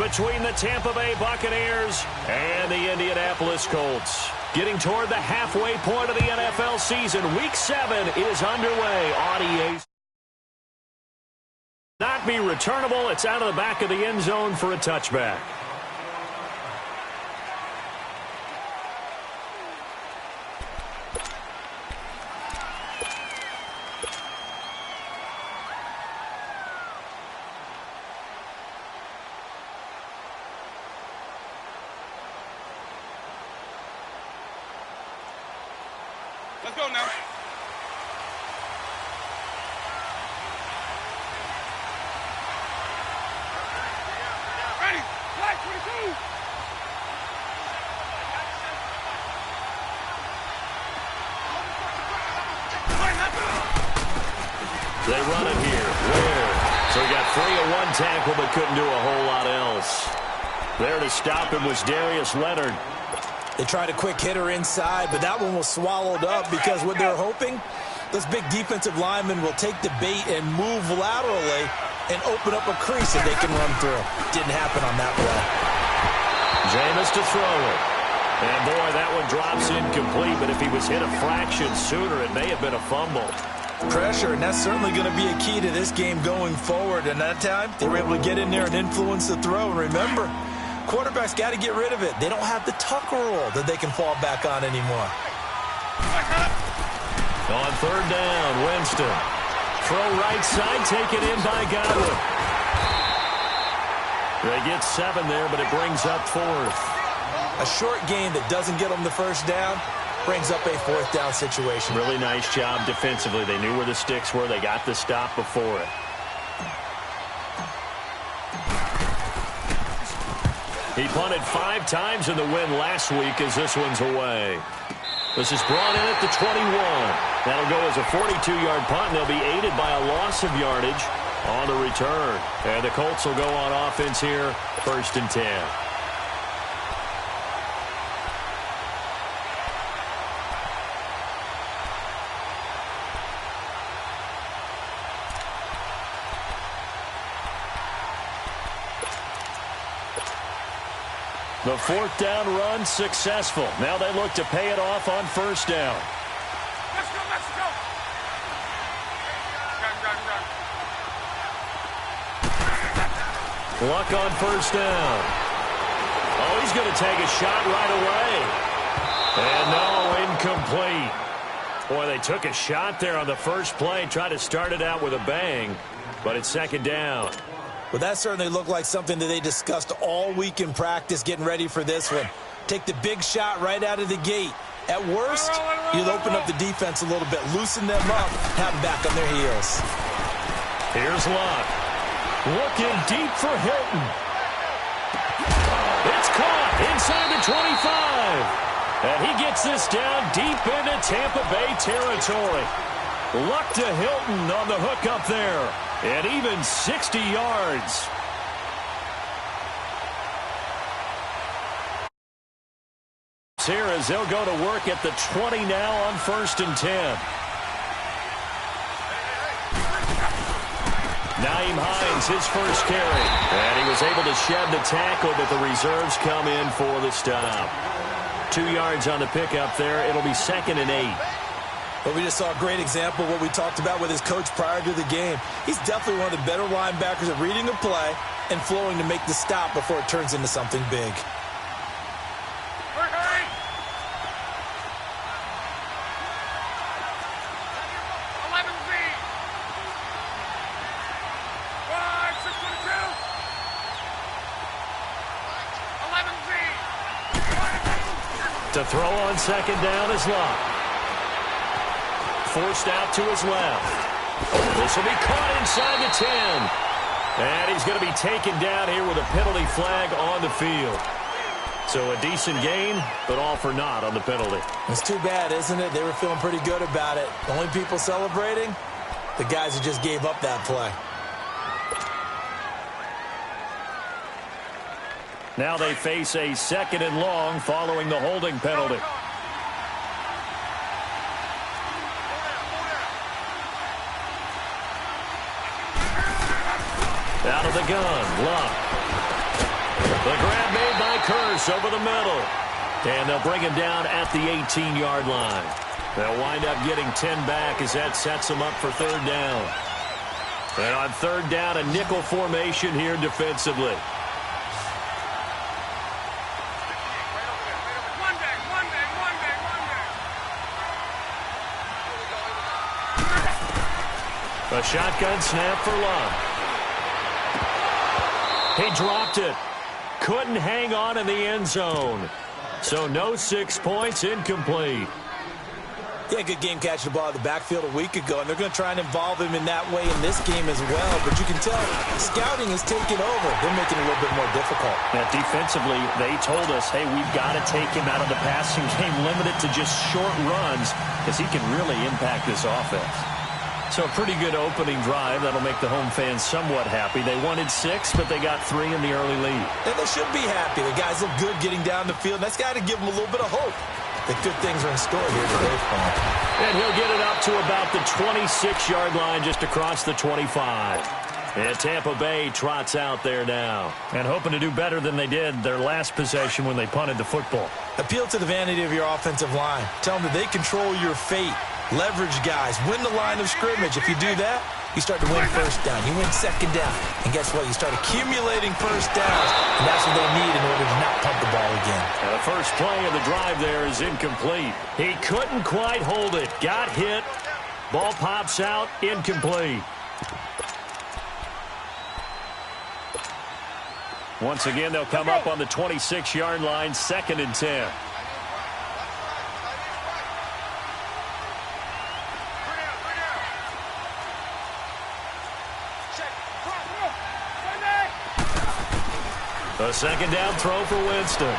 between the Tampa Bay Buccaneers and the Indianapolis Colts. Getting toward the halfway point of the NFL season, Week 7 is underway on EA. Not be returnable. It's out of the back of the end zone for a touchback. Let's go now. Ready. Black 22. They run it here. Where? So he got 3 of 1 tackle, but couldn't do a whole lot else. There to stop him was Darius Leonard. They tried a quick hitter inside, but that one was swallowed up because what they're hoping, this big defensive lineman will take the bait and move laterally and open up a crease that they can run through. Didn't happen on that play. Jameis to throw it. And, boy, that one drops incomplete, but if he was hit a fraction sooner, it may have been a fumble. Pressure, and that's certainly going to be a key to this game going forward. And that time, they were able to get in there and influence the throw. And remember, quarterbacks got to get rid of it. They don't have the tuck rule that they can fall back on anymore. On 3rd down, Winston. Throw right side, taken in by Godwin. They get 7 there, but it brings up 4th. A short game that doesn't get them the first down brings up a 4th down situation. Really nice job defensively. They knew where the sticks were. They got the stop before it. He punted 5 times in the win last week as this one's away. This is brought in at the 21. That'll go as a 42-yard punt, and they'll be aided by a loss of yardage on the return. And the Colts will go on offense here, 1st and 10. The 4th down run successful. Now they look to pay it off on 1st down. Let's go, let's go. Run. Luck on 1st down. Oh, he's going to take a shot right away. And no, incomplete. Boy, they took a shot there on the first play, tried to start it out with a bang, but it's 2nd down. Well, that certainly looked like something that they discussed all week in practice getting ready for this one. Take the big shot right out of the gate. At worst, you'll open up the defense a little bit, loosen them up, have them back on their heels. Here's Luck. Looking deep for Hilton. It's caught inside the 25. And he gets this down deep into Tampa Bay territory. Luck to Hilton on the hook up there. And even 60 yards. Here as they'll go to work at the 20 now on 1st and 10. Nyheim Hines, his first carry. And he was able to shed the tackle, but the reserves come in for the stop. 2 yards on the pickup there. It'll be 2nd and 8. But we just saw a great example of what we talked about with his coach prior to the game. He's definitely one of the better linebackers at reading a play and flowing to make the stop before it turns into something big. Hurry. 11Z. 11Z. To throw on 2nd down is Luck. Forced out to his left. This will be caught inside the 10. And he's going to be taken down here with a penalty flag on the field. So a decent gain, but all for naught on the penalty. It's too bad, isn't it? They were feeling pretty good about it. The only people celebrating, the guys who just gave up that play. Now they face a 2nd and long following the holding penalty. Out of the gun, Luck. The grab made by Curse over the middle. And they'll bring him down at the 18-yard line. They'll wind up getting 10 back as that sets them up for third down. And on third down, a nickel formation here defensively. A shotgun snap for Love. He dropped it. Couldn't hang on in the end zone. So no 6 points, incomplete. Yeah, good game catching the ball in the backfield a week ago, and they're going to try and involve him in that way in this game as well. But you can tell scouting is taking over. They're making it a little bit more difficult. Yeah, defensively, they told us, hey, we've got to take him out of the passing game, limit it to just short runs, because he can really impact this offense. So a pretty good opening drive. That'll make the home fans somewhat happy. They wanted 6, but they got 3 in the early lead. And they should be happy. The guys look good getting down the field. That's got to give them a little bit of hope that good things are in store here today for him. And he'll get it up to about the 26-yard line, just across the 25. And Tampa Bay trots out there now. And hoping to do better than they did their last possession when they punted the football. Appeal to the vanity of your offensive line. Tell them that they control your fate. Leverage guys. Win the line of scrimmage. If you do that, you start to win first down. You win second down. And guess what? You start accumulating first downs. And that's what they need in order to not punt the ball again. Now the first play of the drive there is incomplete. He couldn't quite hold it. Got hit. Ball pops out. Incomplete. Once again, they'll come up on the 26-yard line, 2nd and 10. A second down throw for Winston.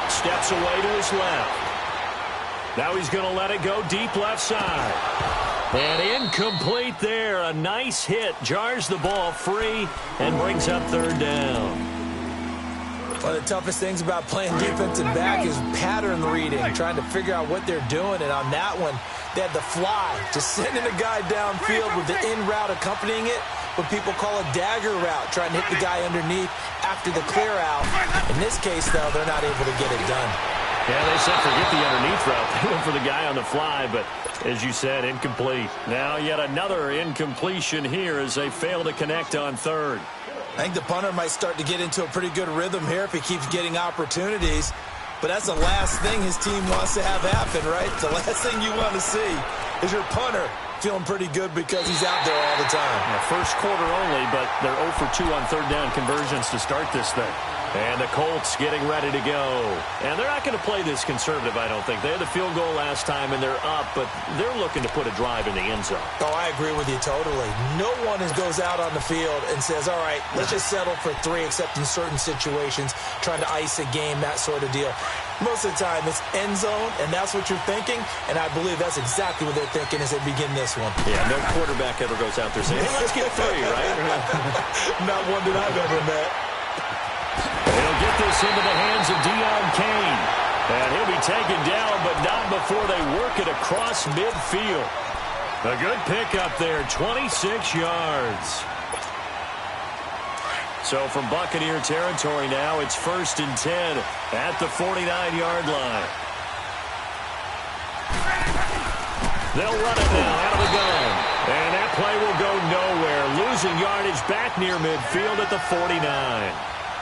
Steps away to his left. Now he's going to let it go deep left side. And incomplete there. A nice hit. Jars the ball free and brings up third down. One of the toughest things about playing defensive back is pattern reading, trying to figure out what they're doing. And on that one, they had the fly, just sending a guy downfield with the in route accompanying it, what people call a dagger route, trying to hit the guy underneath after the clear out. In this case, though, they're not able to get it done. Yeah, they said forget the underneath route. They went for the guy on the fly, but as you said, incomplete. Now yet another incompletion here as they fail to connect on third. I think the punter might start to get into a pretty good rhythm here if he keeps getting opportunities. But that's the last thing his team wants to have happen, right? The last thing you want to see is your punter feeling pretty good because he's out there all the time. Yeah, first quarter only, but they're 0 for 2 on third down conversions to start this thing. And the Colts getting ready to go. And they're not going to play this conservative, I don't think. They had the field goal last time, and they're up, but they're looking to put a drive in the end zone. Oh, I agree with you totally. No one goes out on the field and says, all right, let's just settle for 3, except in certain situations, trying to ice a game, that sort of deal. Most of the time, it's end zone, and that's what you're thinking, and I believe that's exactly what they're thinking as they begin this one. Yeah, no quarterback ever goes out there saying, hey, let's get 3, right? Not one that I've ever met. They'll get this into the hands of Deion Kane. And he'll be taken down, but not before they work it across midfield. A good pickup there, 26 yards. So from Buccaneer territory now, it's 1st and 10 at the 49-yard line. They'll run it now out of the gun. And that play will go nowhere. Losing yardage back near midfield at the 49.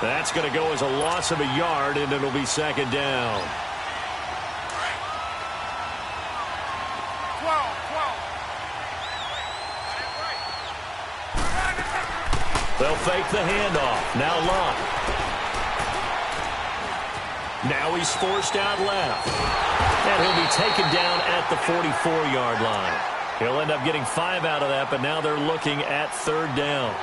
That's going to go as a loss of a yard, and it'll be 2nd down. 12. They'll fake the handoff. Now Love. Now he's forced out left. And he'll be taken down at the 44-yard line. He'll end up getting 5 out of that, but now they're looking at third down.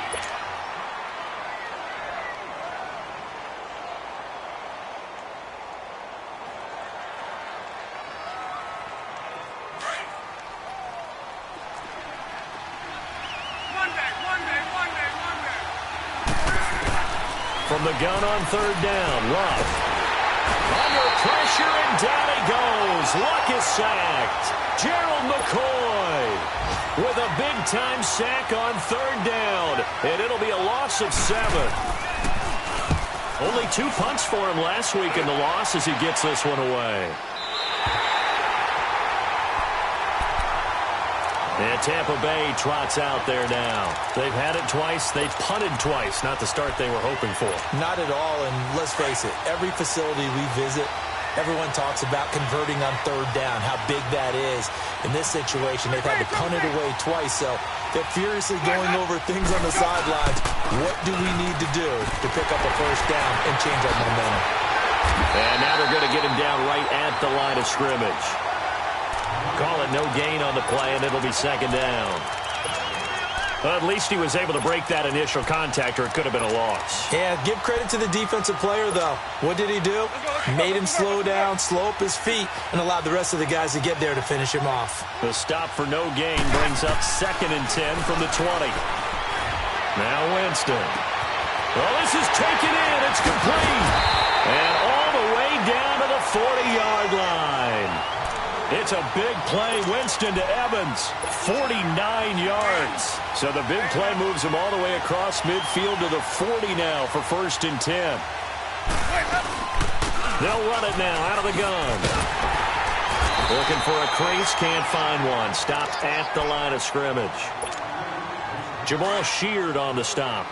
From the gun on third down, Love. Under pressure, and down he goes. Luck is sacked. Gerald McCoy with a big-time sack on third down. And it'll be a loss of 7. Only 2 punts for him last week in the loss as he gets this one away. And Tampa Bay trots out there now. They've had it twice. They've punted twice. Not the start they were hoping for. Not at all, and let's face it, every facility we visit, everyone talks about converting on third down, how big that is. In this situation, they've had to punt it away twice, so they're furiously going over things on the sidelines. What do we need to do to pick up a first down and change our momentum? And now they're going to get him down right at the line of scrimmage. Call it no gain on the play, and it'll be second down. Well, at least he was able to break that initial contact, or it could have been a loss. Yeah, give credit to the defensive player, though. What did he do? Made him slow down, slow up his feet, and allowed the rest of the guys to get there to finish him off. The stop for no gain brings up 2nd and 10 from the 20. Now Winston. Well, this is taken in. It's complete. And all the way down to the 40-yard line. It's a big play. Winston to Evans. 49 yards. So the big play moves him all the way across midfield to the 40 now for 1st and 10. They'll run it now out of the gun. Looking for a crease. Can't find one. Stopped at the line of scrimmage. Jamal Sheard on the stop.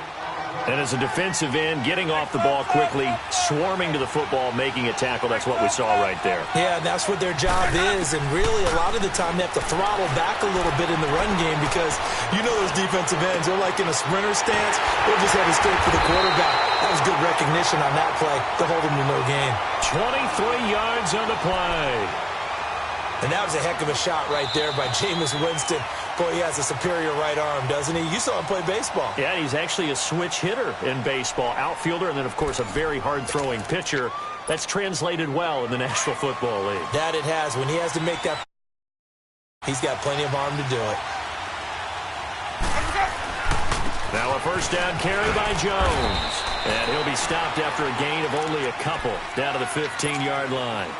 And as a defensive end, getting off the ball quickly, swarming to the football, making a tackle. That's what we saw right there. Yeah, and that's what their job is. And really, a lot of the time, they have to throttle back a little bit in the run game because you know those defensive ends, they're like in a sprinter stance. They'll just head it straight for the quarterback. That was good recognition on that play to hold him to no gain. 23 yards on the play. And that was a heck of a shot right there by Jameis Winston. Boy, he has a superior right arm, doesn't he? You saw him play baseball. Yeah, he's actually a switch hitter in baseball. Outfielder, and then, of course, a very hard-throwing pitcher. That's translated well in the National Football League. That it has. When he has to make that, he's got plenty of arm to do it. Now a first down carry by Jones. And he'll be stopped after a gain of only a couple down to the 15-yard line.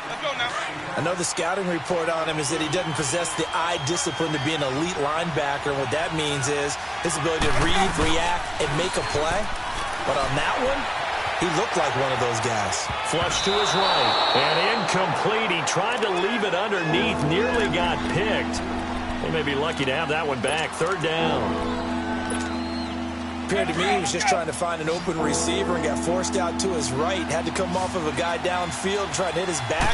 I know the scouting report on him is that he doesn't possess the eye discipline to be an elite linebacker. What that means is his ability to read, react, and make a play. But on that one, he looked like one of those guys. Flush to his right. And incomplete. He tried to leave it underneath. Nearly got picked. They may be lucky to have that one back. 3rd down. Appeared to me he was just trying to find an open receiver and got forced out to his right. Had to come off of a guy downfield, trying to hit his back.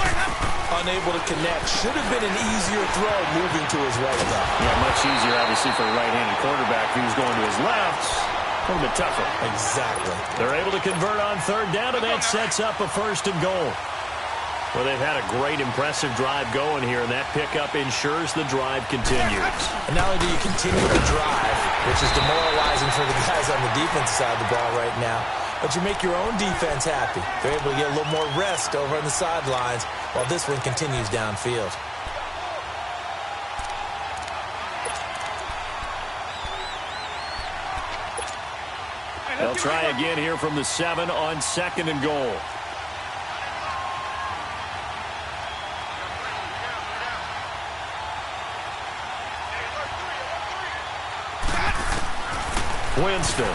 Unable to connect. Should have been an easier throw moving to his right, though. Yeah, much easier, obviously, for a right-handed quarterback. If he was going to his left, a little bit tougher. Exactly. They're able to convert on 3rd down, and that sets up a 1st and goal. Well, they've had a great, impressive drive going here, and that pickup ensures the drive continues. And not only do you continue the drive, which is demoralizing for the guys on the defensive side of the ball right now, but you make your own defense happy. They're able to get a little more rest over on the sidelines while this one continues downfield. They'll try again here from the 7 on 2nd and goal. Winston.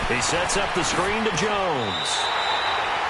He sets up the screen to Jones.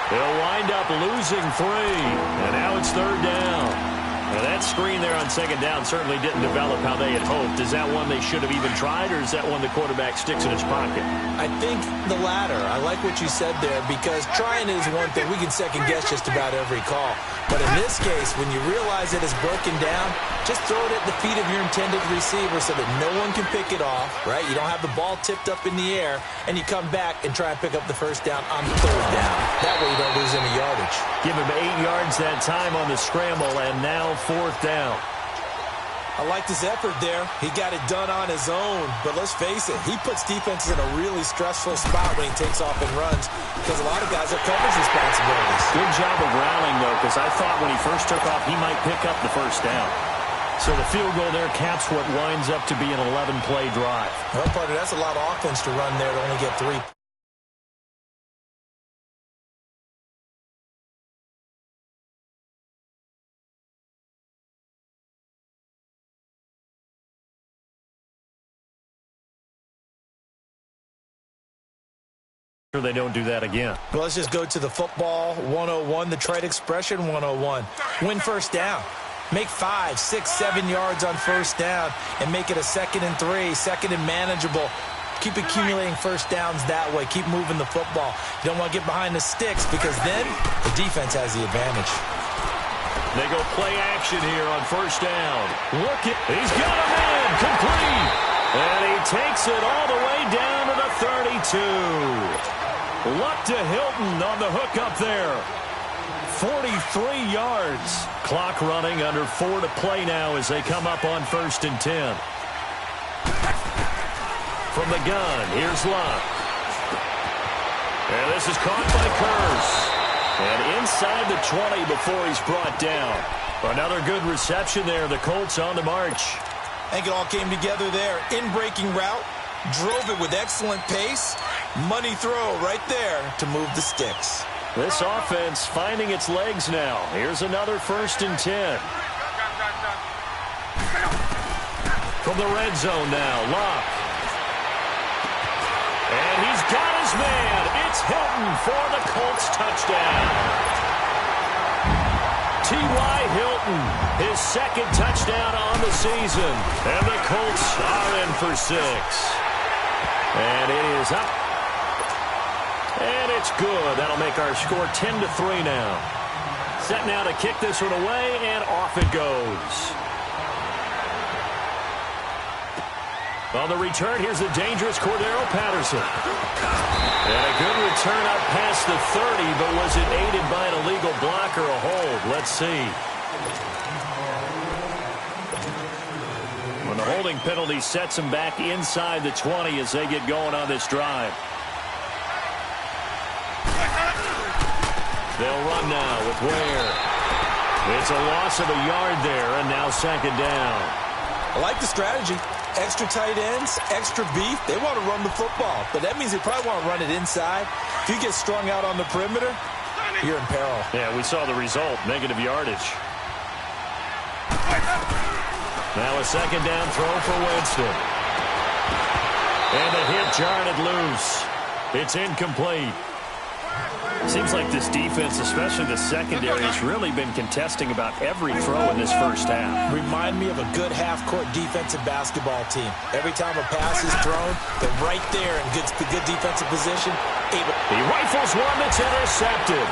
They'll wind up losing 3. And now it's 3rd down. Now that screen there on 2nd down certainly didn't develop how they had hoped. Is that one they should have even tried, or is that one the quarterback sticks in his pocket? I think the latter. I like what you said there, because trying is one thing. We can second-guess just about every call. But in this case, when you realize it is broken down, just throw it at the feet of your intended receiver so that no one can pick it off, right? You don't have the ball tipped up in the air, and you come back and try and pick up the 1st down on 3rd down. That way you don't lose any yardage. Give him 8 yards that time on the scramble, and now 4th down. I liked his effort there. He got it done on his own. But let's face it, he puts defenses in a really stressful spot when he takes off and runs, because a lot of guys have coverage responsibilities. Good job of rallying, though, because I thought when he first took off, he might pick up the 1st down. So the field goal there caps what winds up to be an 11-play drive. Well, partner, that's a lot of offense to run there to only get 3. sure they don't do that again. Well, let's just go to the football 101, the trade expression 101. Win first down. Make 5, 6, 7 yards on first down and make it a 2nd and 3, 2nd and manageable. Keep accumulating first downs that way. Keep moving the football. You don't want to get behind the sticks because then the defense has the advantage. They go play action here on first down. Look at, he's got a man, complete. And he takes it all the way down to the 32. Luck to Hilton on the hook up there. 43 yards. Clock running, under 4 to play now as they come up on 1st and 10. From the gun, here's Luck. And this is caught by Kurz. And inside the 20 before he's brought down. Another good reception there. The Colts on the march. I think it all came together there. In-breaking route, drove it with excellent pace. Money throw right there to move the sticks. This offense finding its legs now. Here's another 1st and 10. From the red zone now, Luck. And he's got his man. It's Hilton for the Colts touchdown. T.Y. Hilton, his 2nd touchdown on the season. And the Colts are in for 6. And it is up. And it's good. That'll make our score 10-3 now. Set now to kick this one away, and off it goes. On the return, here's the dangerous Cordero Patterson. And a good return up past the 30, but was it aided by an illegal block or a hold? Let's see. When the holding penalty sets him back inside the 20 as they get going on this drive. They'll run now with Ware. It's a loss of a yard there, and now 2nd down. I like the strategy. Extra tight ends, extra beef. They want to run the football, but that means they probably want to run it inside. If you get strung out on the perimeter, you're in peril. Yeah, we saw the result, negative yardage. Now a 2nd down throw for Winston. And the hit jarred it loose. It's incomplete. Seems like this defense, especially the secondary, has really been contesting about every throw in this first half. Remind me of a good half-court defensive basketball team. Every time a pass is thrown, they're right there in good defensive position. He rifles one that's intercepted.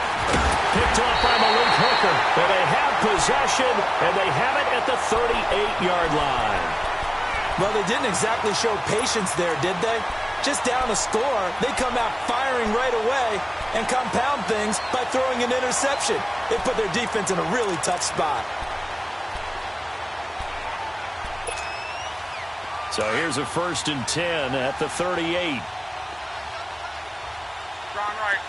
Picked off by Malik Hooker. And they have possession, and they have it at the 38-yard line. Well, they didn't exactly show patience there, did they? Just down a score, they come out firing right away and compound things by throwing an interception. They put their defense in a really tough spot. So here's a 1st and 10 at the 38. Strong right.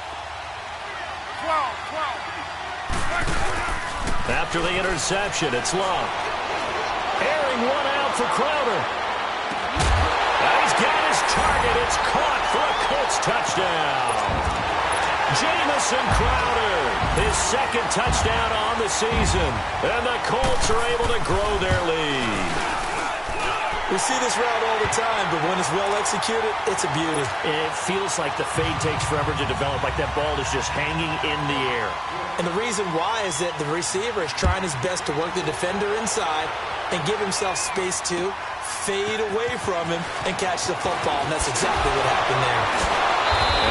12. After the interception, it's Luck. Airing one out for Crowder. He's got his target. It's caught for a Colts touchdown. Jamison Crowder, his 2nd touchdown on the season. And the Colts are able to grow their lead. We see this route all the time, but when it's well executed, it's a beauty. It feels like the fade takes forever to develop, like that ball is just hanging in the air. And the reason why is that the receiver is trying his best to work the defender inside and give himself space to fade away from him and catch the football, and that's exactly what happened there.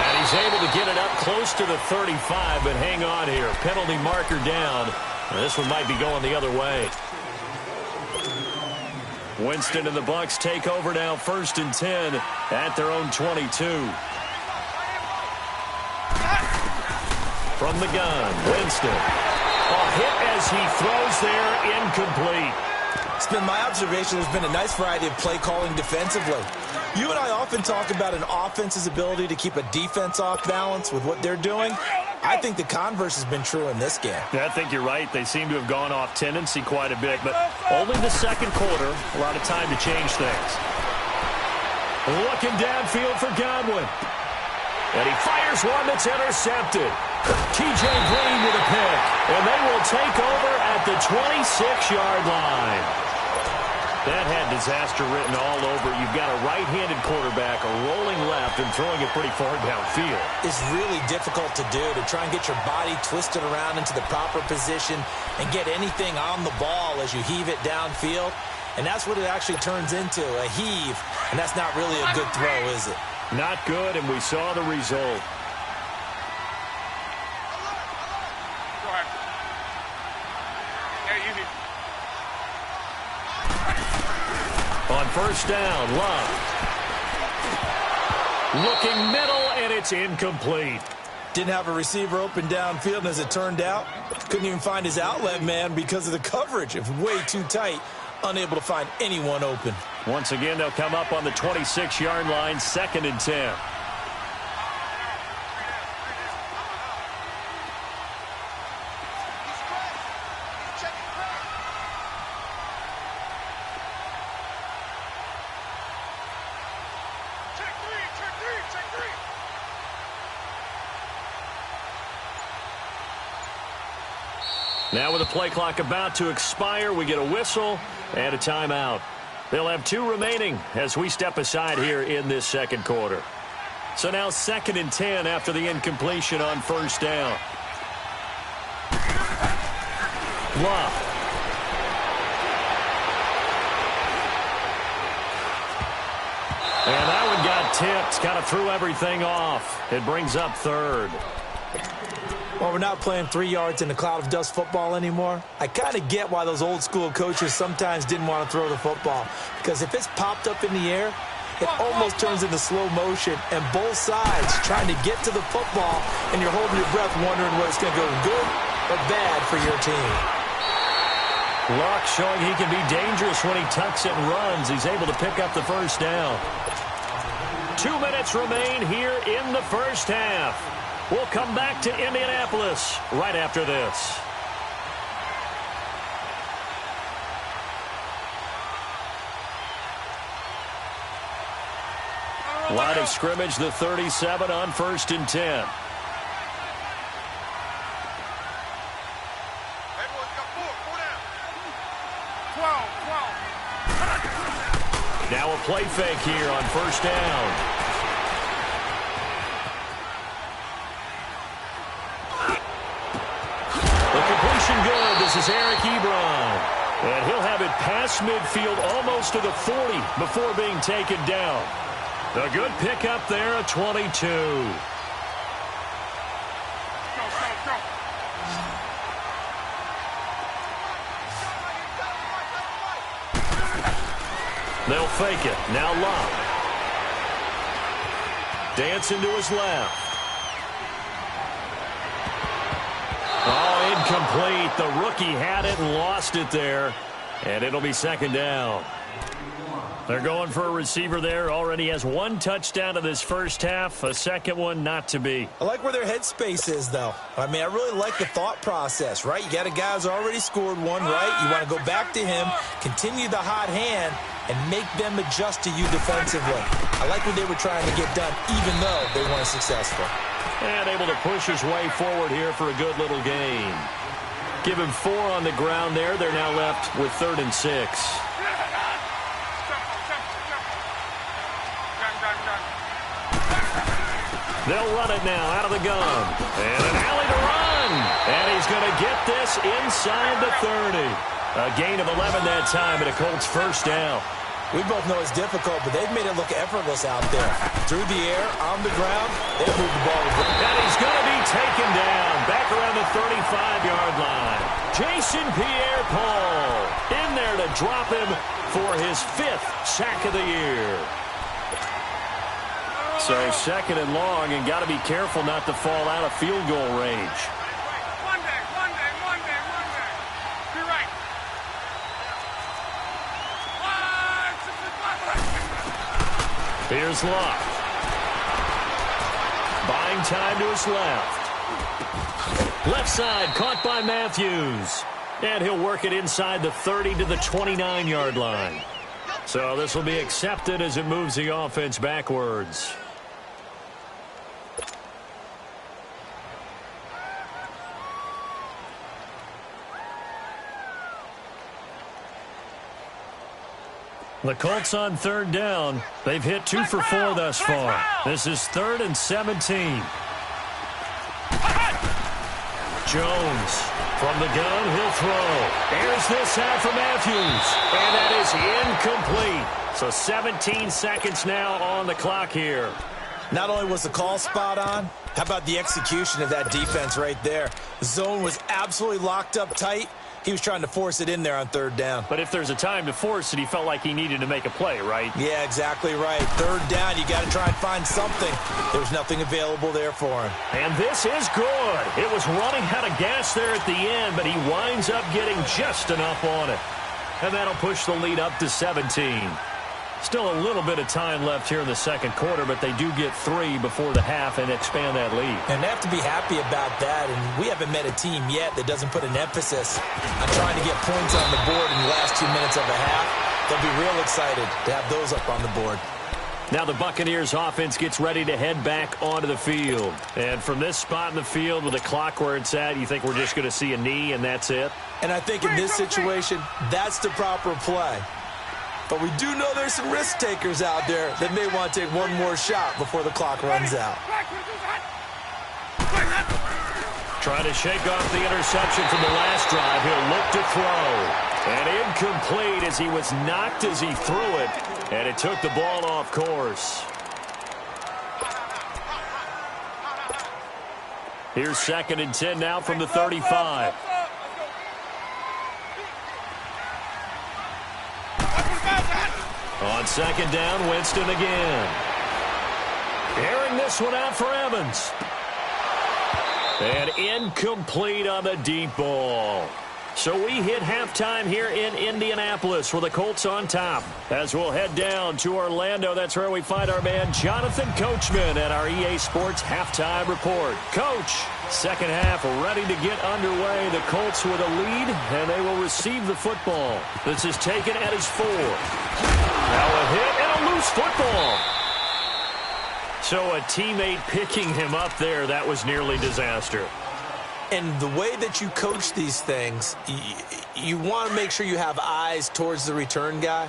And he's able to get it up close to the 35, but hang on here. Penalty marker down. This one might be going the other way. Winston and the Bucs take over now, 1st and 10 at their own 22. From the gun, Winston. A hit as he throws there, incomplete. It's been my observation there's been a nice variety of play calling defensively. You and I often talk about an offense's ability to keep a defense off balance with what they're doing. I think the converse has been true in this game. Yeah, I think you're right. They seem to have gone off tendency quite a bit, but only the 2nd quarter, a lot of time to change things. Looking downfield for Godwin. And he fires one that's intercepted. T.J. Green with a pick. And they will take over at the 26-yard line. That had disaster written all over. You've got a right-handed quarterback, a rolling left, and throwing it pretty far downfield. It's really difficult to do, to try and get your body twisted around into the proper position and get anything on the ball as you heave it downfield. And that's what it actually turns into, a heave. And that's not really a good throw, is it? Not good, and we saw the result. Go ahead. Yeah, easy. On first down, Love. Looking middle, and it's incomplete. Didn't have a receiver open downfield, and as it turned out, couldn't even find his outlet man because of the coverage. It was way too tight, unable to find anyone open. Once again, they'll come up on the 26-yard line, 2nd and 10. Now with the play clock about to expire, we get a whistle and a timeout. They'll have 2 remaining as we step aside here in this second quarter. So now 2nd and 10 after the incompletion on first down. Love. And that one got tipped. Kind of threw everything off. It brings up 3rd. Well, we're not playing 3 yards in a cloud of dust football anymore. I kind of get why those old school coaches sometimes didn't want to throw the football. Because if it's popped up in the air, it almost turns into slow motion. And both sides trying to get to the football, and you're holding your breath wondering whether it's going to go good or bad for your team. Luck showing he can be dangerous when he tucks it and runs. He's able to pick up the first down. 2 minutes remain here in the first half. We'll come back to Indianapolis right after this. Line of scrimmage, the 37 on 1st and 10. Now a play fake here on first down. Good. This is Eric Ebron. And he'll have it past midfield almost to the 40 before being taken down. A good pickup there at 22. Go. They'll fake it. Now Love. Dancing to his left. Oh, incomplete. The rookie had it and lost it there. And it'll be 2nd down. They're going for a receiver there. Already has 1 touchdown in this first half. A second one not to be. I like where their headspace is, though. I mean, I really like the thought process, right? You got a guy who's already scored 1, right? You want to go back to him, continue the hot hand, and make them adjust to you defensively. I like what they were trying to get done, even though they weren't successful. And able to push his way forward here for a good little gain. Give him 4 on the ground there. They're now left with 3rd and 6. They'll run it now out of the gun. And an alley to run. And he's going to get this inside the 30. A gain of 11 that time and a Colts first down. We both know it's difficult, but they've made it look effortless out there. Through the air, on the ground, they've moved the ball. And he's going to be taken down back around the 35-yard line. Jason Pierre-Paul in there to drop him for his 5th sack of the year. So 2nd and long, and got to be careful not to fall out of field goal range. One day. Be right. Here's Luck. Buying time to his left. Left side caught by Matthews. And he'll work it inside the 30 to the 29-yard line. So this will be accepted as it moves the offense backwards. The Colts on third down. They've hit 2 for 4 thus far. This is 3rd and 17. Jones from the gun. He'll throw. Here's this out for Matthews. And that is incomplete. So 17 seconds now on the clock here. Not only was the call spot on, how about the execution of that defense right there? The zone was absolutely locked up tight. He was trying to force it in there on third down. But if there's a time to force it, he felt like he needed to make a play, right? Yeah, exactly right. Third down, you got to try and find something. There was nothing available there for him. And this is good. It was running out of gas there at the end, but he winds up getting just enough on it. And that'll push the lead up to 17. Still a little bit of time left here in the second quarter, but they do get 3 before the half and expand that lead. And they have to be happy about that, and we haven't met a team yet that doesn't put an emphasis on trying to get points on the board in the last 2 minutes of the half. They'll be real excited to have those up on the board. Now the Buccaneers offense gets ready to head back onto the field. And from this spot in the field with the clock where it's at, you think we're just going to see a knee and that's it? And I think in this situation, that's the proper play. But we do know there's some risk takers out there that may want to take one more shot before the clock runs out. Trying to shake off the interception from the last drive. He'll look to throw. And incomplete as he was knocked as he threw it. And it took the ball off course. Here's 2nd and 10 now from the 35. On 2nd down, Winston again. Airing this one out for Evans. And incomplete on the deep ball. So we hit halftime here in Indianapolis with the Colts on top. As we'll head down to Orlando, that's where we find our man Jonathan Coachman at our EA Sports Halftime Report. Coach, second half ready to get underway. The Colts with a lead, and they will receive the football. This is taken at his 4. Now a hit and a loose football. So a teammate picking him up there, that was nearly disaster. And the way that you coach these things, you want to make sure you have eyes towards the return guy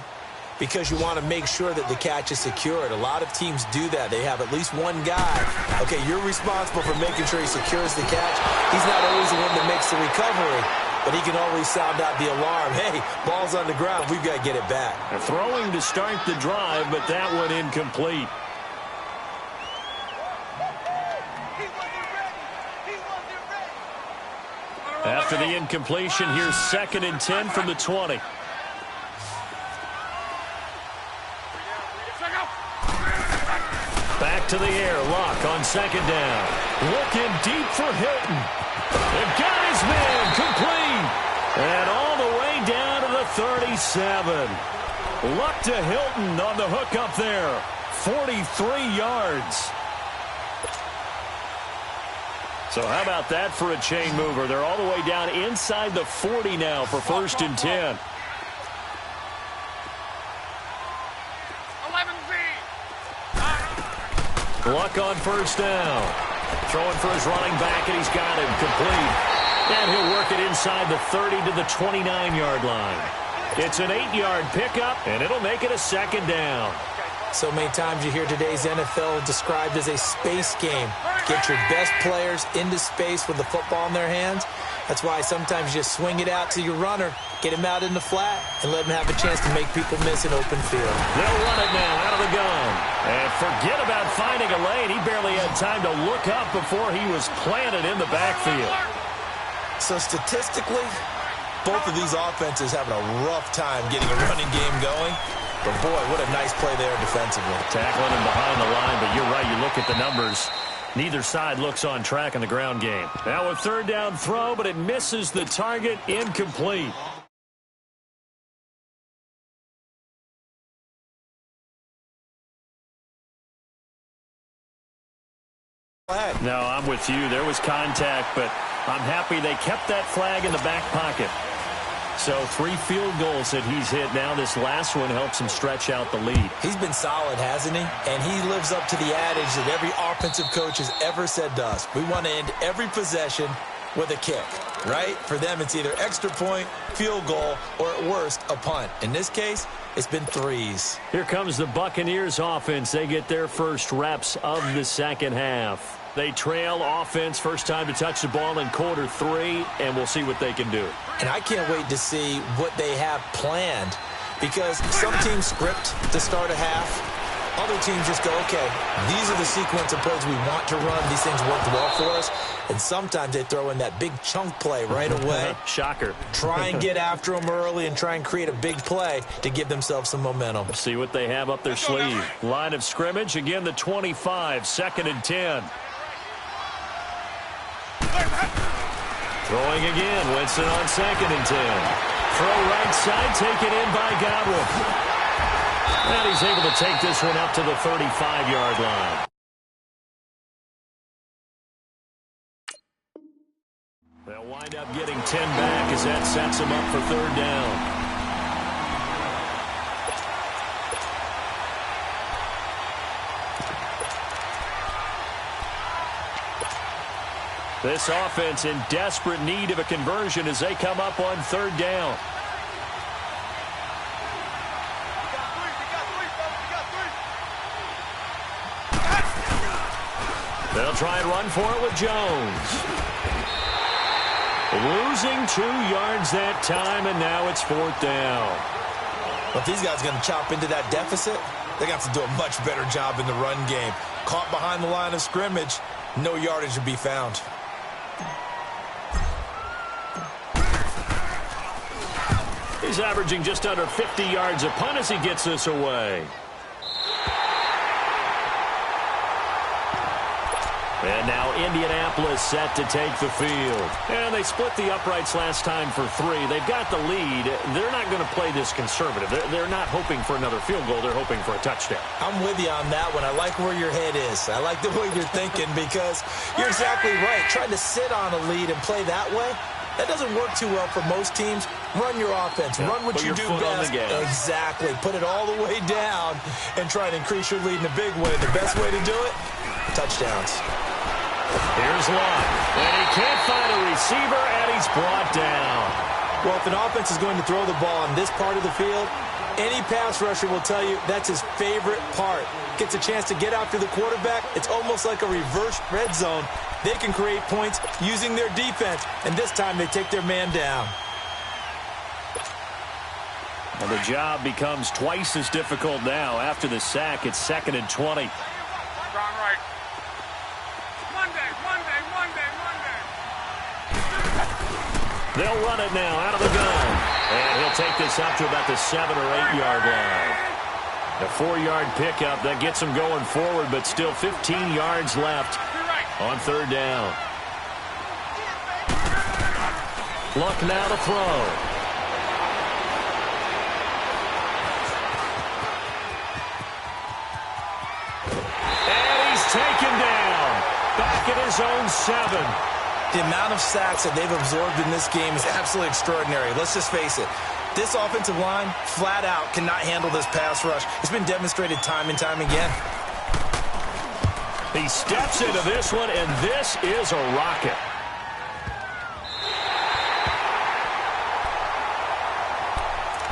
because you want to make sure that the catch is secured. A lot of teams do that. They have at least one guy. Okay, you're responsible for making sure he secures the catch. He's not always the one that makes the recovery, but he can always sound out the alarm. Hey, ball's on the ground. We've got to get it back. They're throwing to start the drive, but that one incomplete. After the incompletion, here's 2nd and 10 from the 20. Back to the air. Lock on 2nd down. Looking deep for Hilton. They've got his man complete. And all the way down to the 37. Luck to Hilton on the hook up there. 43 yards. So how about that for a chain mover? They're all the way down inside the 40 now for 1st and 10. 11Z. Luck on 1st down. Throwing for his running back, and he's got him complete. And he'll work it inside the 30 to the 29-yard line. It's an 8-yard pickup, and it'll make it a 2nd down. So many times you hear today's NFL described as a space game. Get your best players into space with the football in their hands. That's why sometimes you just swing it out to your runner, get him out in the flat, and let him have a chance to make people miss an open field. They'll run it now out of the gun. And forget about finding a lane. He barely had time to look up before he was planted in the backfield. So statistically, both of these offenses having a rough time getting a running game going. But, boy, what a nice play there defensively. Tackling him behind the line, but you're right. You look at the numbers. Neither side looks on track in the ground game. Now a 3rd down throw, but it misses the target. Incomplete. No, I'm with you. There was contact, but I'm happy they kept that flag in the back pocket. So 3 field goals that he's hit now. This last one helps him stretch out the lead. He's been solid, hasn't he? And he lives up to the adage that every offensive coach has ever said to us. We want to end every possession with a kick, right? For them, it's either extra point, field goal, or at worst, a punt. In this case, It's been threes. Here comes the Buccaneers offense. They get their first reps of the second half. They trail offense, first time to touch the ball in quarter 3, and we'll see what they can do. And I can't wait to see what they have planned, because some teams script to start a half. Other teams just go, okay, these are the sequence of plays we want to run. These things worked well for us. And sometimes they throw in that big chunk play right away. Shocker. Try and get after them early and try and create a big play to give themselves some momentum. See what they have up their sleeve. Line of scrimmage, again the 25, 2nd and 10. Throwing again, Winston on 2nd and 10. Throw right side, taken in by Godwin. And he's able to take this one up to the 35-yard line. They'll wind up getting 10 back as that sets them up for 3rd down. This offense in desperate need of a conversion as they come up on 3rd down. They'll try and run for it with Jones. Losing 2 yards that time, and now it's 4th down. But if these guys are going to chop into that deficit, they're going to have to do a much better job in the run game. Caught behind the line of scrimmage, no yardage to be found. He's averaging just under 50 yards a punt as he gets this away. And now Indianapolis set to take the field. And they split the uprights last time for 3. They've got the lead. They're not going to play this conservative. They're not hoping for another field goal. They're hoping for a touchdown. I'm with you on that one. I like where your head is. I like the way you're thinking, because you're exactly right. Trying to sit on a lead and play that way, that doesn't work too well for most teams. Run your offense. Run what you do best. Exactly. Put it all the way down and try to increase your lead in a big way. The best way to do it, touchdowns. Here's Locke. And he can't find a receiver, and he's brought down. Well, if an offense is going to throw the ball on this part of the field, any pass rusher will tell you that's his favorite part. Gets a chance to get after the quarterback. It's almost like a reverse red zone. They can create points using their defense, and this time they take their man down. And the job becomes twice as difficult now. After the sack, it's 2nd and 20. Down right. Monday. They'll run it now out of the gun. And he'll take this up to about the 7 or 8 yard line. A 4-yard pickup that gets him going forward, but still 15 yards left on 3rd down. Luck now to throw. And he's taken down. Back at his own 7. The amount of sacks that they've absorbed in this game is absolutely extraordinary. Let's just face it. This offensive line, flat out, cannot handle this pass rush. It's been demonstrated time and time again. He steps into this one, and this is a rocket.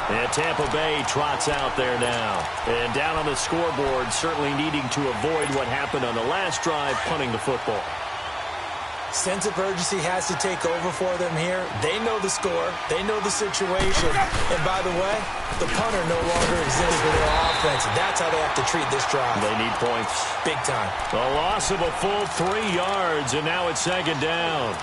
And Tampa Bay trots out there now. And down on the scoreboard, certainly needing to avoid what happened on the last drive, punting the football. Sense of urgency has to take over for them here. They know the score. They know the situation. And by the way, the punter no longer exists for their offense. That's how they have to treat this drive. They need points. Big time. A loss of a full 3 yards, and now it's 2nd down.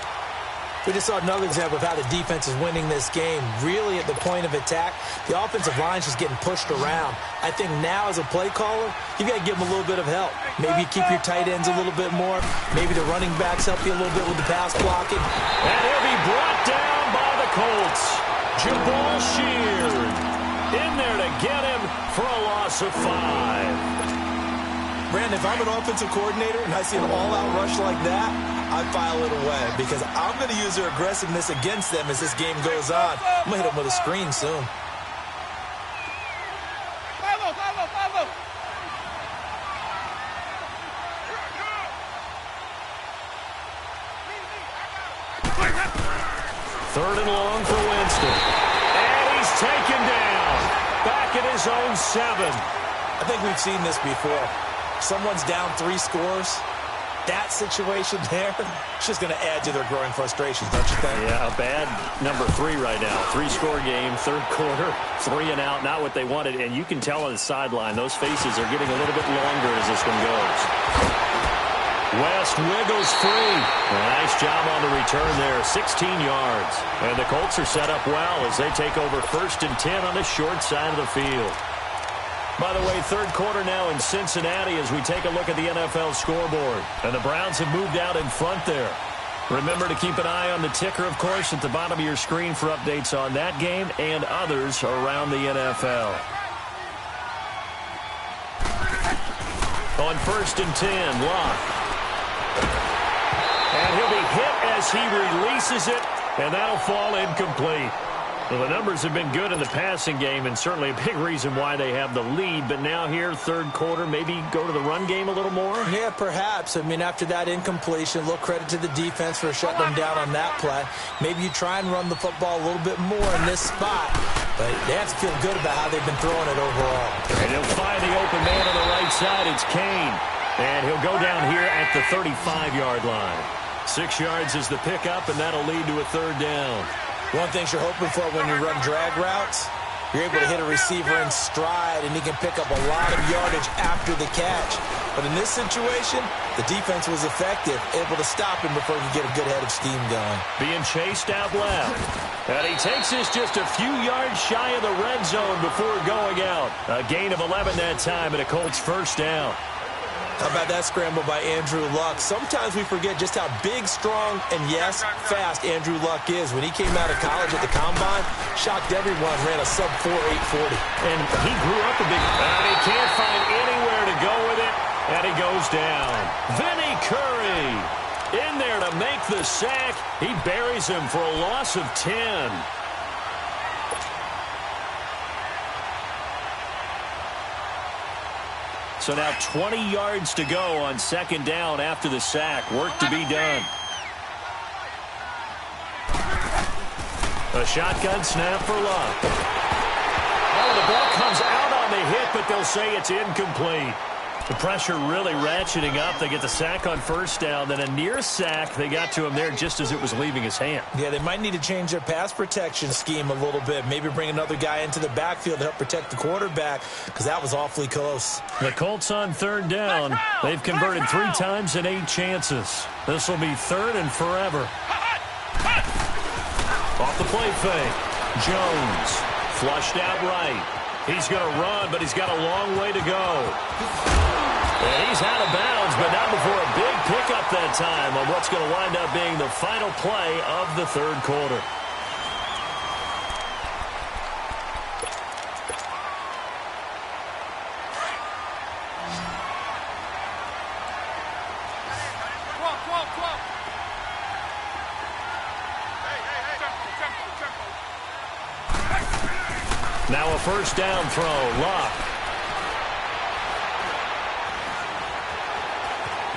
We just saw another example of how the defense is winning this game. Really at the point of attack, the offensive line's just getting pushed around. I think now as a play caller, you got to give them a little bit of help. Maybe keep your tight ends a little bit more. Maybe the running backs help you a little bit with the pass blocking. And he'll be brought down by the Colts. Jabal Sheard in there to get him for a loss of 5. Brandon, if I'm an offensive coordinator and I see an all-out rush like that, I file it away because I'm going to use their aggressiveness against them as this game goes on. I'm going to hit them with a screen soon. Third and long for Winston. And he's taken down. Back at his his own 7. I think we've seen this before. Someone's down 3 scores. That situation there, it's just going to add to their growing frustrations, don't you think? Yeah, a bad number 3 right now. 3-score game, third quarter, 3 and out, not what they wanted. And you can tell on the sideline, those faces are getting a little bit longer as this one goes. West wiggles free. Nice job on the return there, 16 yards. And the Colts are set up well as they take over 1st and 10 on the short side of the field. By the way, third quarter now in Cincinnati as we take a look at the NFL scoreboard. And the Browns have moved out in front there. Remember to keep an eye on the ticker, of course, at the bottom of your screen for updates on that game and others around the NFL. On 1st and 10, Locke. And he'll be hit as he releases it, and that'll fall incomplete. Well, the numbers have been good in the passing game and certainly a big reason why they have the lead. But now here, third quarter, maybe go to the run game a little more? Yeah, perhaps. I mean, after that incompletion, a little credit to the defense for shutting them down on that play. Maybe you try and run the football a little bit more in this spot. But they have to feel good about how they've been throwing it overall. And he'll find the open man on the right side. It's Kane. And he'll go down here at the 35-yard line. 6 yards is the pickup, and that'll lead to a third down. One thing you're hoping for when you run drag routes, you're able to hit a receiver in stride, and he can pick up a lot of yardage after the catch. But in this situation, the defense was effective, able to stop him before he could get a good head of steam going. Being chased out left. And he takes this just a few yards shy of the red zone before going out. A gain of 11 that time, and a Colts first down. How about that scramble by Andrew Luck? Sometimes we forget just how big, strong, and, yes, fast Andrew Luck is. When he came out of college at the Combine, shocked everyone, ran a sub-4 840. And he grew up a big... And he can't find anywhere to go with it, and he goes down. Vinny Curry in there to make the sack. He buries him for a loss of 10. So now 20 yards to go on second down after the sack. Work to be done. A shotgun snap for Luck. Oh, the ball comes out on the hit, but they'll say it's incomplete. The pressure really ratcheting up. They get the sack on first down. Then a near sack. They got to him there just as it was leaving his hand. Yeah, they might need to change their pass protection scheme a little bit. Maybe bring another guy into the backfield to help protect the quarterback, because that was awfully close. The Colts on third down. They've converted 3 times in 8 chances. This will be third and forever. Off the play fake. Jones flushed out right. He's going to run, but he's got a long way to go. And he's out of bounds, but not before a big pickup that time on what's going to wind up being the final play of the third quarter. Now a first down throw. Luck.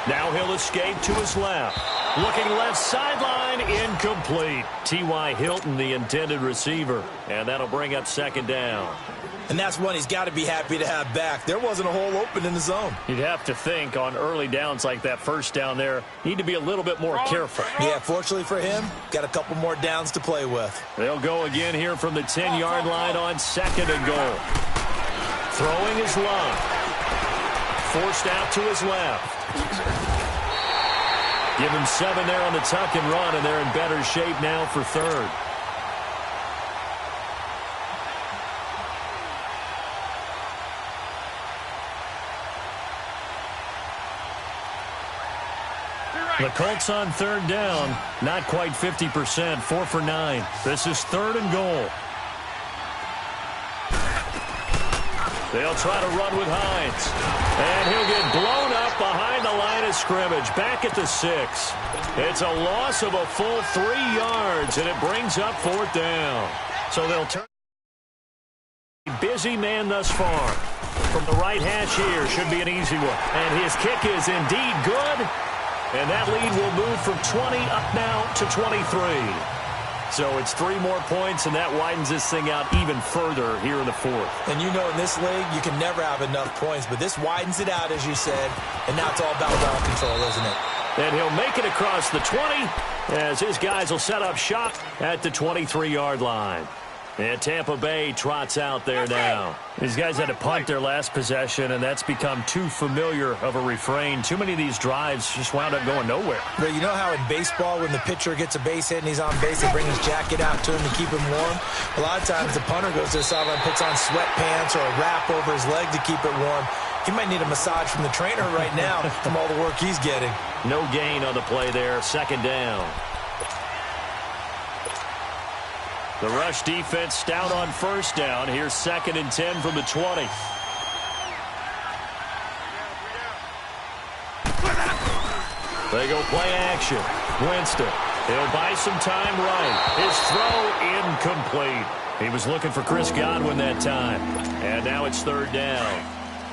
Now he'll escape to his left. Looking left sideline, incomplete. T.Y. Hilton, the intended receiver. And that'll bring up second down. And that's one he's got to be happy to have back. There wasn't a hole open in the zone. You'd have to think on early downs like that first down there, need to be a little bit more careful. Yeah, fortunately for him, got a couple more downs to play with. They'll go again here from the 10-yard line on second and goal. Throwing his Luck. Forced out to his left. Give him 7 there on the tuck and run, and they're in better shape now for third. The Colts on third down, not quite 50%, 4 for 9. This is third and goal. They'll try to run with Hines. And he'll get blown up behind the line of scrimmage, back at the 6. It's a loss of a full 3 yards, and it brings up fourth down. So they'll turn. Busy man thus far. From the right hash here, should be an easy one. And his kick is indeed good. And that lead will move from 20 up now to 23. So it's 3 more points, and that widens this thing out even further here in the fourth. And you know in this league, you can never have enough points, but this widens it out, as you said, and now it's all about ball control, isn't it? And he'll make it across the 20 as his guys will set up shop at the 23-yard line. And Tampa Bay trots out there now. These guys had to punt their last possession, and that's become too familiar of a refrain. Too many of these drives just wound up going nowhere. But you know how in baseball, when the pitcher gets a base hit and he's on base, they bring his jacket out to him to keep him warm? A lot of times the punter goes to the sideline, puts on sweatpants or a wrap over his leg to keep it warm. He might need a massage from the trainer right now from all the work he's getting. No gain on the play there. Second down. The rush defense stout on first down. Here's 2nd and 10 from the 20. They go play action. Winston. He'll buy some time right. His throw incomplete. He was looking for Chris Godwin that time. And now it's 3rd down.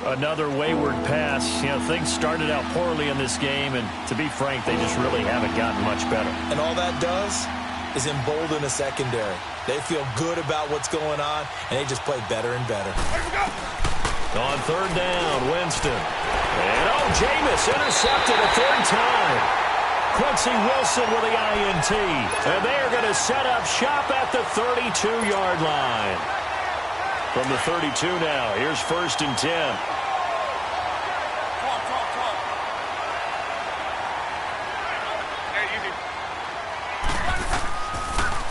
Another wayward pass. You know, things started out poorly in this game, and to be frank, they just really haven't gotten much better. And all that does is embolden a secondary. They feel good about what's going on, and they just play better and better. On 3rd down, Winston. And, Jameis intercepted a 3rd time. Quincy Wilson with the INT. And they are going to set up shop at the 32-yard line. From the 32 now, here's 1st and 10.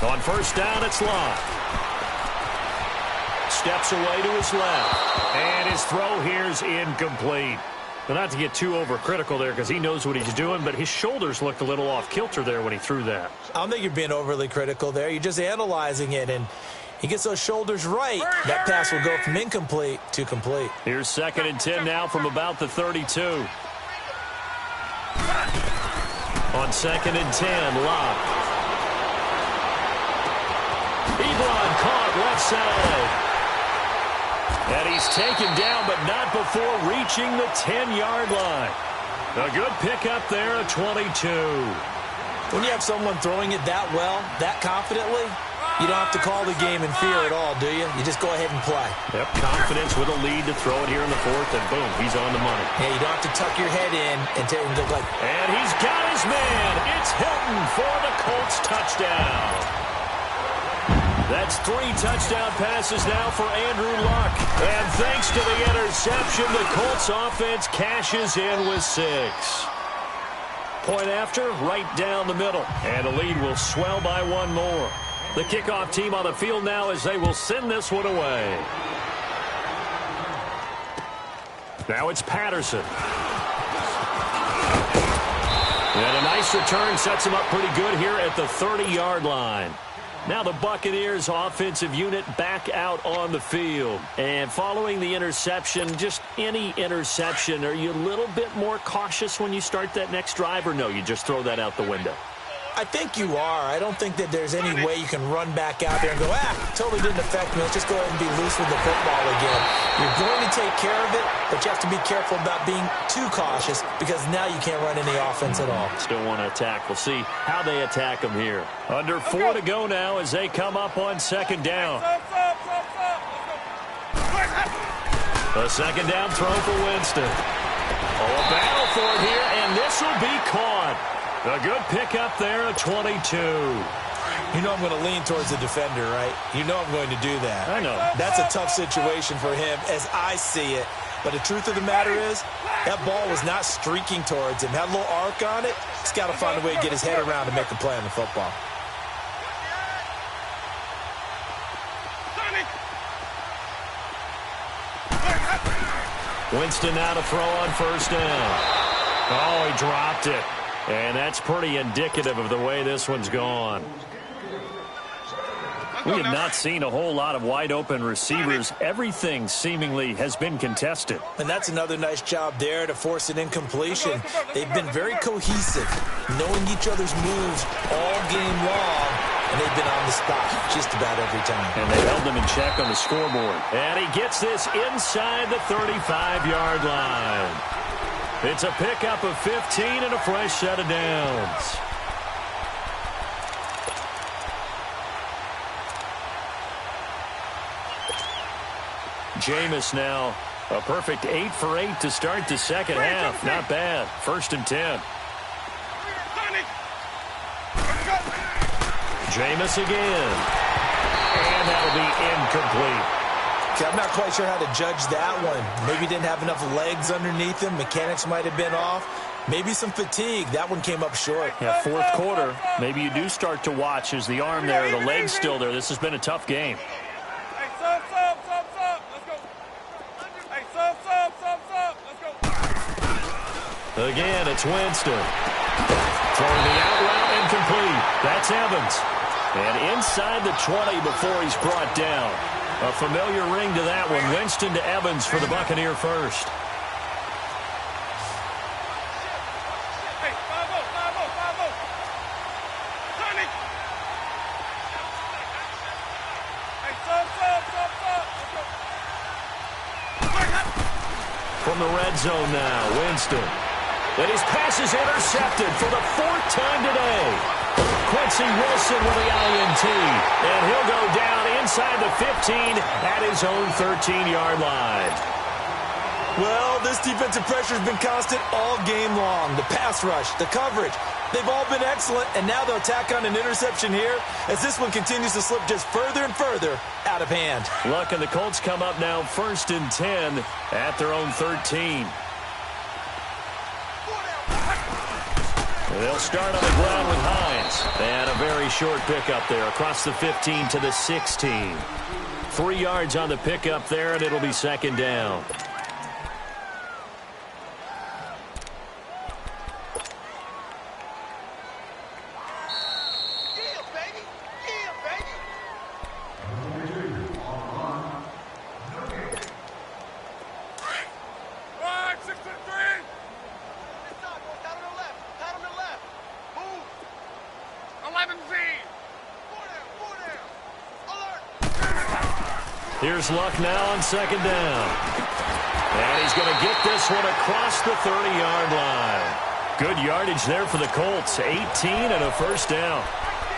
On 1st down, it's Locke. Steps away to his left. And his throw here's incomplete. Well, not to get too overcritical there because he knows what he's doing, but his shoulders looked a little off kilter there when he threw that. I don't think you're being overly critical there. You're just analyzing it, and he gets those shoulders right. That pass will go from incomplete to complete. Here's 2nd and 10 now from about the 32. On 2nd and 10, Locke. Ebron caught left side. And he's taken down, but not before reaching the 10-yard line. A good pickup there at 22. When you have someone throwing it that well, that confidently, you don't have to call the game in fear at all, do you? You just go ahead and play. Yep, confidence with a lead to throw it here in the 4th, and boom, he's on the money. Yeah, you don't have to tuck your head in and take and go like. And he's got his man. It's Hilton for the Colts touchdown. That's 3 touchdown passes now for Andrew Luck. And thanks to the interception, the Colts offense cashes in with 6. Point after, right down the middle. And the lead will swell by 1 more. The kickoff team on the field now as they will send this one away. Now it's Patterson. And a nice return sets him up pretty good here at the 30-yard line. Now the Buccaneers offensive unit back out on the field. And following the interception, just any interception, are you a little bit more cautious when you start that next drive, or no, you just throw that out the window? I think you are. I don't think that there's any way you can run back out there and go, totally didn't affect me. Let's just go ahead and be loose with the football again. You're going to take care of it, but you have to be careful about being too cautious because now you can't run any offense at all. Still want to attack. We'll see how they attack them here. Under 4 to go now as they come up on 2nd down. A 2nd down throw for Winston. A battle for it here, and this will be caught. A good pickup there at 22. You know I'm going to lean towards the defender, right? You know I'm going to do that. I know. That's a tough situation for him as I see it. But the truth of the matter is, that ball was not streaking towards him. Had a little arc on it. He's got to find a way to get his head around to make a play on the football. Winston now to throw on 1st down. Oh, he dropped it. And that's pretty indicative of the way this one's gone. We have not seen a whole lot of wide-open receivers. Everything seemingly has been contested. And that's another nice job there to force an incompletion. They've been very cohesive, knowing each other's moves all game long, and they've been on the spot just about every time. And they held them in check on the scoreboard. And he gets this inside the 35-yard line. It's a pickup of 15 and a fresh set of downs. Jameis now a perfect 8 for 8 to start the second half. Not bad. 1st and 10. Jameis again. And that'll be incomplete. Okay, I'm not quite sure how to judge that one. Maybe didn't have enough legs underneath him. Mechanics might have been off. Maybe some fatigue. That one came up short. Yeah, 4th quarter. Maybe you do start to watch as the arm there, the leg's still there. This has been a tough game. Hey, sub. Let's go. Hey, sub. Let's go. Again, it's Winston. Throwing the out route incomplete. That's Evans. And inside the 20 before he's brought down. A familiar ring to that one. Winston to Evans for the Buccaneer first. Hey, 5-0. Tony. Hey, sub. Let's go. From the red zone now, Winston. And his pass is intercepted for the 4th time today. Quincy Wilson with the INT. And he'll go down inside the 15 at his own 13-yard line. Well, this defensive pressure has been constant all game long. The pass rush, the coverage, they've all been excellent, and now they'll tack on an interception here as this one continues to slip just further and further out of hand. Look, and the Colts come up now 1st and 10 at their own 13. They'll start on the ground with Hines. And a very short pickup there across the 15 to the 16. 3 yards on the pickup there, and it'll be 2nd down. Here's Luck now on 2nd down. And he's going to get this one across the 30-yard line. Good yardage there for the Colts. 18 and a 1st down.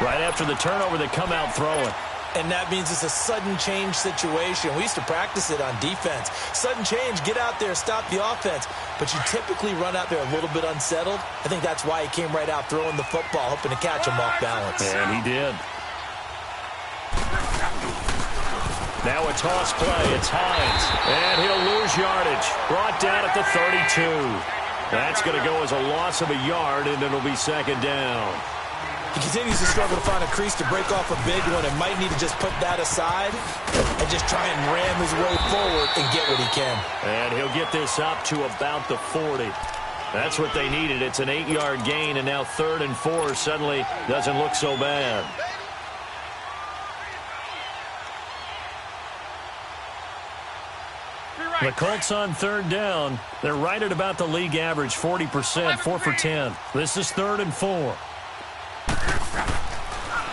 Right after the turnover, they come out throwing. And that means it's a sudden change situation. We used to practice it on defense. Sudden change, get out there, stop the offense. But you typically run out there a little bit unsettled. I think that's why he came right out throwing the football, hoping to catch him off balance. And he did. Now a toss play. It's Hines. And he'll lose yardage. Brought down at the 32. That's going to go as a loss of a yard, and it'll be 2nd down. He continues to struggle to find a crease to break off a big one and might need to just put that aside and just try and ram his way forward and get what he can. And he'll get this up to about the 40. That's what they needed. It's an 8-yard gain, and now 3rd and 4 suddenly doesn't look so bad. The Colts on 3rd down. They're right at about the league average, 40%, 4 for 10. This is 3rd and 4.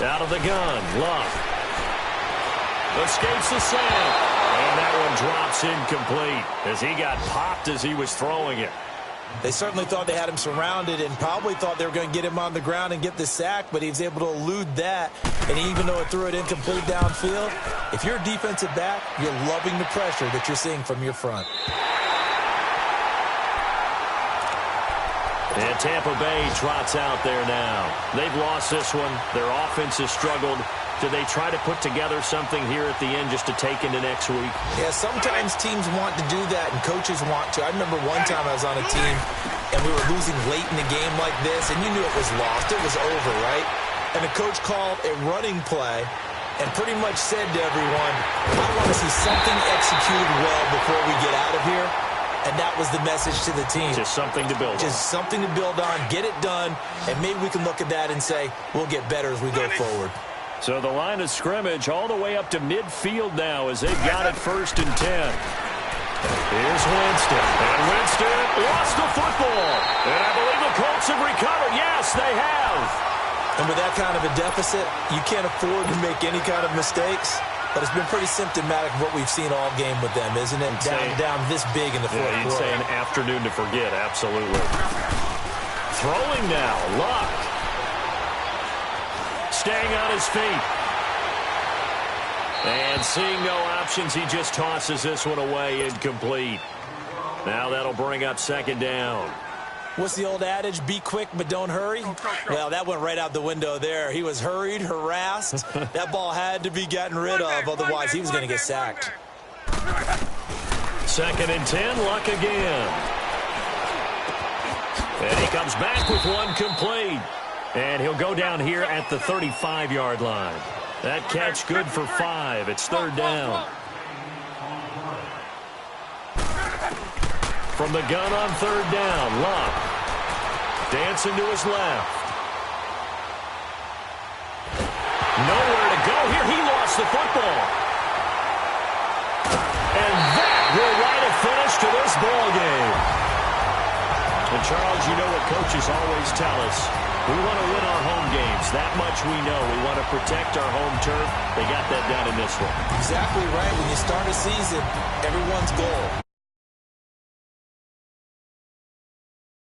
Out of the gun, Luck. Escapes the sack. And that one drops incomplete as he got popped as he was throwing it. They certainly thought they had him surrounded and probably thought they were going to get him on the ground and get the sack, but he was able to elude that. And even though it threw it incomplete downfield, if you're a defensive back, you're loving the pressure that you're seeing from your front. And Tampa Bay trots out there now. They've lost this one. Their offense has struggled. Do they try to put together something here at the end just to take into next week? Yeah, sometimes teams want to do that and coaches want to. I remember one time I was on a team and we were losing late in the game like this, and you knew it was lost. It was over, right? And the coach called a running play and pretty much said to everyone, I want to see something executed well before we get out of here. And that was the message to the team. Just something to build on. Just something to build on, get it done, and maybe we can look at that and say, we'll get better as we go forward. So the line of scrimmage all the way up to midfield now as they've got it 1st and 10. Here's Winston. And Winston lost the football. And I believe the Colts have recovered. Yes, they have. And with that kind of a deficit, you can't afford to make any kind of mistakes. But it's been pretty symptomatic of what we've seen all game with them, isn't it? Down this big in the fourth quarter. You'd say an afternoon to forget, absolutely. Throwing now, Luck. Staying on his feet. And seeing no options, he just tosses this one away incomplete. Now that'll bring up second down. What's the old adage? Be quick, but don't hurry? Well, that went right out the window there. He was hurried, harassed. That ball had to be gotten rid of, otherwise he was going to get sacked. 2nd and 10, Luck again. And he comes back with one complete. And he'll go down here at the 35-yard line. That catch good for 5. It's 3rd down. From the gun on 3rd down, Luck. Dancing to his left. Nowhere to go here. He lost the football. And that will write a finish to this ball game. And Charles, you know what coaches always tell us. We want to win our home games. That much we know. We want to protect our home turf. They got that done in this one. Exactly right. When you start a season, everyone's goal,